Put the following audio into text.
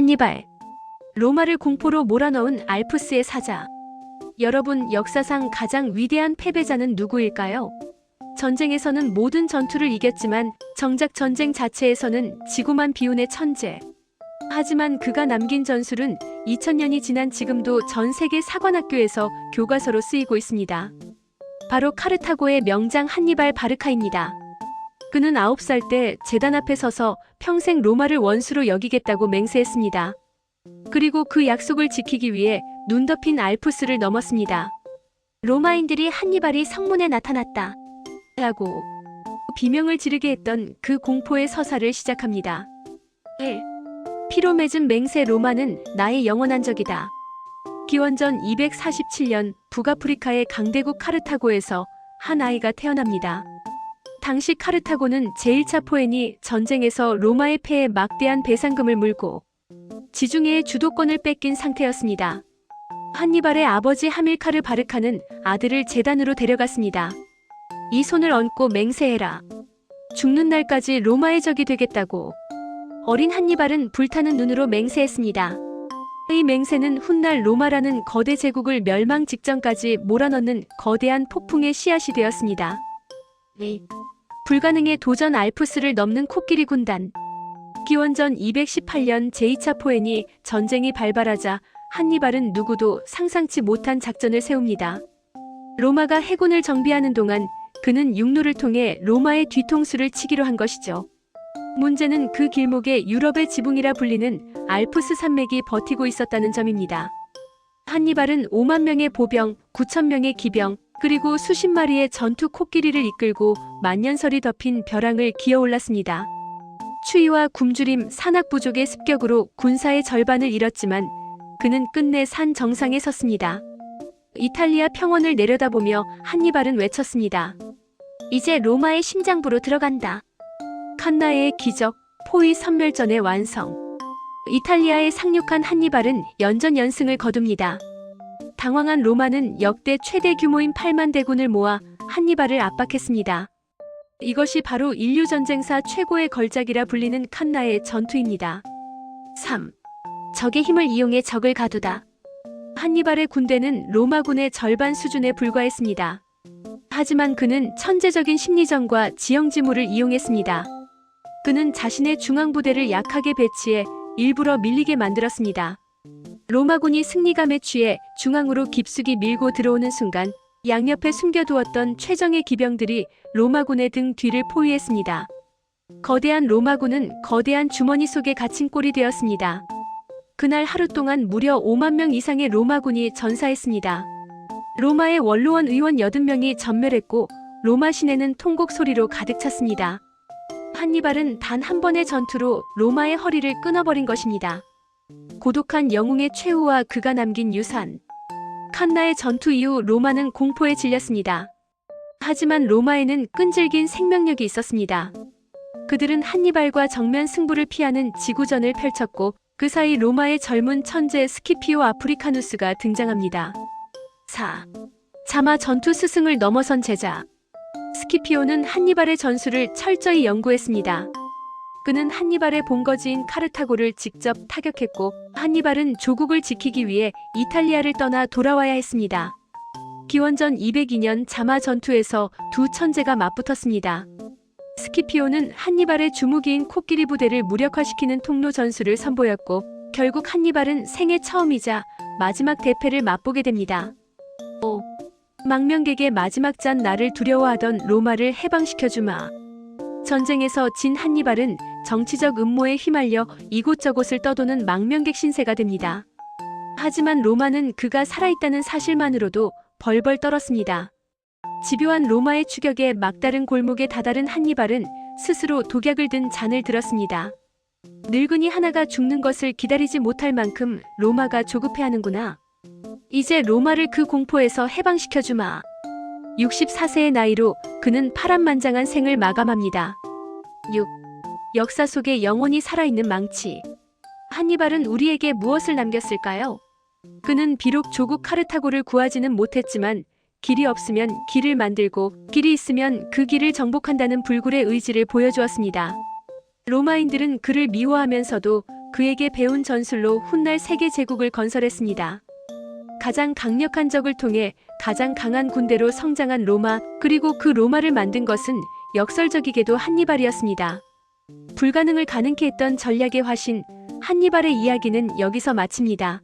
한니발. 로마를 공포로 몰아넣은 알프스의 사자. 여러분, 역사상 가장 위대한 패배자는 누구일까요? 전쟁에서는 모든 전투를 이겼지만 정작 전쟁 자체에서는 지구만 비운의 천재. 하지만 그가 남긴 전술은 2000년이 지난 지금도 전 세계 사관학교에서 교과서로 쓰이고 있습니다. 바로 카르타고의 명장 한니발 바르카입니다. 그는 9살 때 제단 앞에 서서 평생 로마를 원수로 여기겠다고 맹세했습니다. 그리고 그 약속을 지키기 위해 눈 덮인 알프스를 넘었습니다. 로마인들이 한니발이 성문에 나타났다 라고 비명을 지르게 했던 그 공포의 서사를 시작합니다. 1. 피로 맺은 맹세. 로마는 나의 영원한 적이다. 기원전 247년 북아프리카의 강대국 카르타고에서 한 아이가 태어납니다. 당시 카르타고는 제1차 포엔이 전쟁에서 로마의 패에 막대한 배상금을 물고 지중해의 주도권을 뺏긴 상태였습니다. 한니발의 아버지 하밀카르 바르카는 아들을 제단으로 데려갔습니다. 이 손을 얹고 맹세해라. 죽는 날까지 로마의 적이 되겠다고. 어린 한니발은 불타는 눈으로 맹세했습니다. 이 맹세는 훗날 로마라는 거대 제국을 멸망 직전까지 몰아넣는 거대한 폭풍의 씨앗이 되었습니다. 불가능의 도전. 알프스를 넘는 코끼리 군단. 기원전 218년 제2차 포엔이 전쟁이 발발하자 한니발은 누구도 상상치 못한 작전을 세웁니다. 로마가 해군을 정비하는 동안 그는 육로를 통해 로마의 뒤통수를 치기로 한 것이죠. 문제는 그 길목에 유럽의 지붕이라 불리는 알프스 산맥이 버티고 있었다는 점입니다. 한니발은 5만 명의 보병, 9천 명의 기병, 그리고 수십 마리의 전투 코끼리를 이끌고 만년설이 덮인 벼랑을 기어올랐습니다. 추위와 굶주림, 산악 부족의 습격으로 군사의 절반을 잃었지만 그는 끝내 산 정상에 섰습니다. 이탈리아 평원을 내려다보며 한니발은 외쳤습니다. 이제 로마의 심장부로 들어간다. 칸나의 기적, 포위 선멸전의 완성. 이탈리아에 상륙한 한니발은 연전연승을 거둡니다. 당황한 로마는 역대 최대 규모인 8만 대군을 모아 한니발을 압박했습니다. 이것이 바로 인류 전쟁사 최고의 걸작이라 불리는 칸나의 전투입니다. 3. 적의 힘을 이용해 적을 가두다. 한니발의 군대는 로마군의 절반 수준에 불과했습니다. 하지만 그는 천재적인 심리전과 지형지물을 이용했습니다. 그는 자신의 중앙부대를 약하게 배치해 일부러 밀리게 만들었습니다. 로마군이 승리감에 취해 중앙으로 깊숙이 밀고 들어오는 순간 양옆에 숨겨두었던 최정예 기병들이 로마군의 등 뒤를 포위했습니다. 거대한 로마군은 거대한 주머니 속에 갇힌 꼴이 되었습니다. 그날 하루 동안 무려 5만 명 이상의 로마군이 전사했습니다. 로마의 원로원 의원 80명이 전멸했고 로마 시내는 통곡 소리로 가득 찼습니다. 한니발은 단 한 번의 전투로 로마의 허리를 끊어버린 것입니다. 고독한 영웅의 최후와 그가 남긴 유산. 칸나의 전투 이후 로마는 공포에 질렸습니다. 하지만 로마에는 끈질긴 생명력이 있었습니다. 그들은 한니발과 정면 승부를 피하는 지구전을 펼쳤고 그 사이 로마의 젊은 천재 스키피오 아프리카누스가 등장합니다. 4. 자마 전투 스승을 넘어선 제자. 스키피오는 한니발의 전술을 철저히 연구했습니다. 그는 한니발의 본거지인 카르타고를 직접 타격했고 한니발은 조국을 지키기 위해 이탈리아를 떠나 돌아와야 했습니다. 기원전 202년 자마 전투에서 두 천재가 맞붙었습니다. 스키피오는 한니발의 주무기인 코끼리 부대를 무력화시키는 통로 전술을 선보였고 결국 한니발은 생애 처음이자 마지막 대패를 맛보게 됩니다. 5. 망명객의 마지막 잔. 나를 두려워하던 로마를 해방시켜주마. 전쟁에서 진 한니발은 정치적 음모에 휘말려 이곳저곳을 떠도는 망명객 신세가 됩니다. 하지만 로마는 그가 살아있다는 사실만으로도 벌벌 떨었습니다. 집요한 로마의 추격에 막다른 골목에 다다른 한니발은 스스로 독약을 든 잔을 들었습니다. 늙은이 하나가 죽는 것을 기다리지 못할 만큼 로마가 조급해하는구나. 이제 로마를 그 공포에서 해방시켜주마. 64세의 나이로 그는 파란만장한 생을 마감합니다. 6. 역사 속에 영원히 살아있는 망치. 한니발은 우리에게 무엇을 남겼을까요? 그는 비록 조국 카르타고를 구하지는 못했지만 길이 없으면 길을 만들고 길이 있으면 그 길을 정복한다는 불굴의 의지를 보여주었습니다. 로마인들은 그를 미워하면서도 그에게 배운 전술로 훗날 세계 제국을 건설했습니다. 가장 강력한 적을 통해 가장 강한 군대로 성장한 로마, 그리고 그 로마를 만든 것은 역설적이게도 한니발이었습니다. 불가능을 가능케 했던 전략의 화신 한니발의 이야기는 여기서 마칩니다.